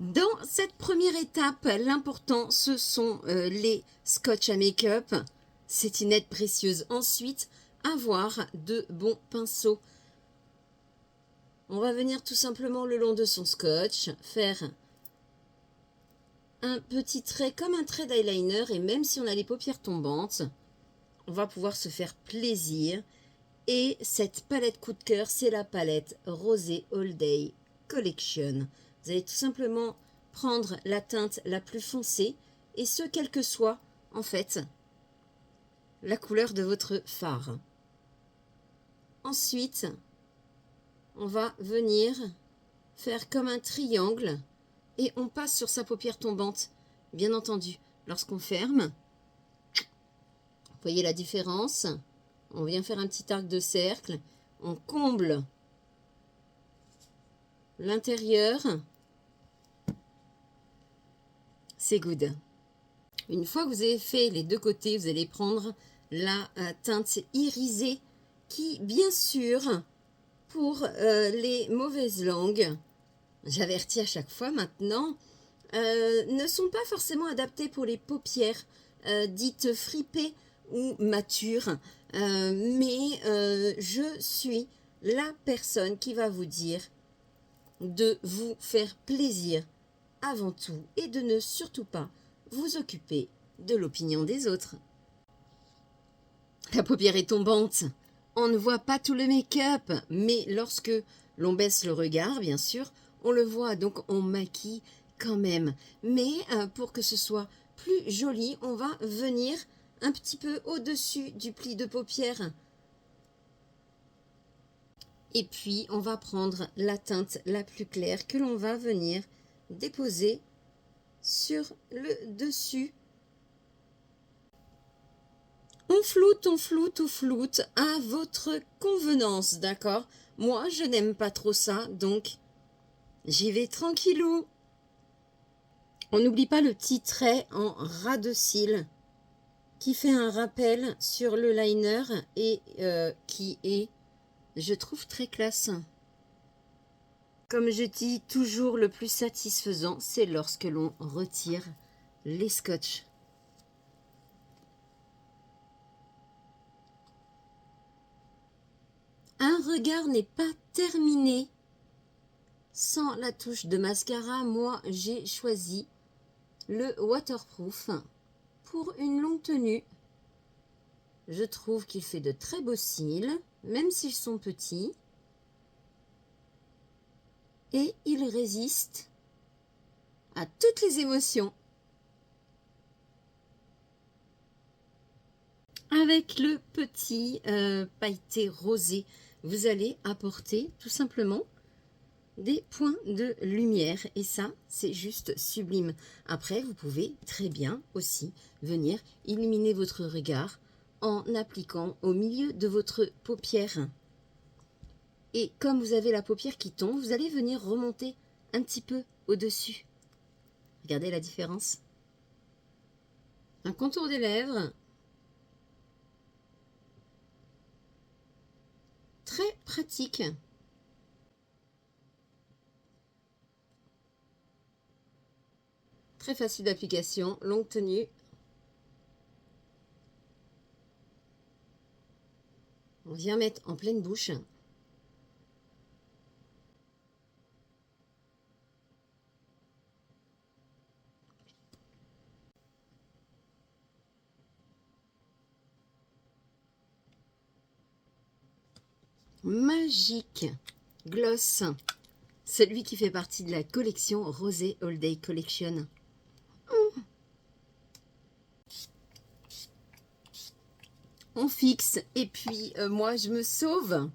Dans cette première étape, l'important, ce sont les scotch à make-up. C'est une aide précieuse. Ensuite, avoir de bons pinceaux. On va venir tout simplement le long de son scotch, faire un petit trait comme un trait d'eyeliner. Et même si on a les paupières tombantes, on va pouvoir se faire plaisir. Et cette palette coup de cœur, c'est la palette Rosé All Day Collection. Vous allez tout simplement prendre la teinte la plus foncée, et ce, quelle que soit, en fait, la couleur de votre fard. Ensuite, on va venir faire comme un triangle, et on passe sur sa paupière tombante. Bien entendu, lorsqu'on ferme, vous voyez la différence. On vient faire un petit arc de cercle, on comble l'intérieur. C'est good. Une fois que vous avez fait les deux côtés, vous allez prendre la teinte irisée qui, bien sûr, pour les mauvaises langues, j'avertis à chaque fois maintenant, ne sont pas forcément adaptées pour les paupières dites fripées ou matures. Mais je suis la personne qui va vous dire de vous faire plaisir avant tout et de ne surtout pas vous occuper de l'opinion des autres. La paupière est tombante. On ne voit pas tout le make-up, mais lorsque l'on baisse le regard, bien sûr, on le voit, donc on maquille quand même. Mais pour que ce soit plus joli, on va venir un petit peu au-dessus du pli de paupière. Et puis, on va prendre la teinte la plus claire que l'on va venir déposer sur le dessus. On floute à votre convenance, d'accord? Moi, je n'aime pas trop ça, donc j'y vais tranquillou. On n'oublie pas le petit trait en ras de cils qui fait un rappel sur le liner et qui est, je trouve, très classe. Comme je dis toujours, le plus satisfaisant, c'est lorsque l'on retire les scotch. Un regard n'est pas terminé sans la touche de mascara. Moi, j'ai choisi le waterproof pour une longue tenue. Je trouve qu'il fait de très beaux cils, même s'ils sont petits. Et il résiste à toutes les émotions. Avec le petit pailleté rosé, vous allez apporter tout simplement des points de lumière. Et ça, c'est juste sublime. Après, vous pouvez très bien aussi venir illuminer votre regard en appliquant au milieu de votre paupière. Et comme vous avez la paupière qui tombe, vous allez venir remonter un petit peu au-dessus. Regardez la différence. Un contour des lèvres. Très pratique. Très facile d'application, longue tenue. On vient mettre en pleine bouche. Magique gloss, celui qui fait partie de la collection Rosé All Day Collection. On fixe et puis moi je me sauve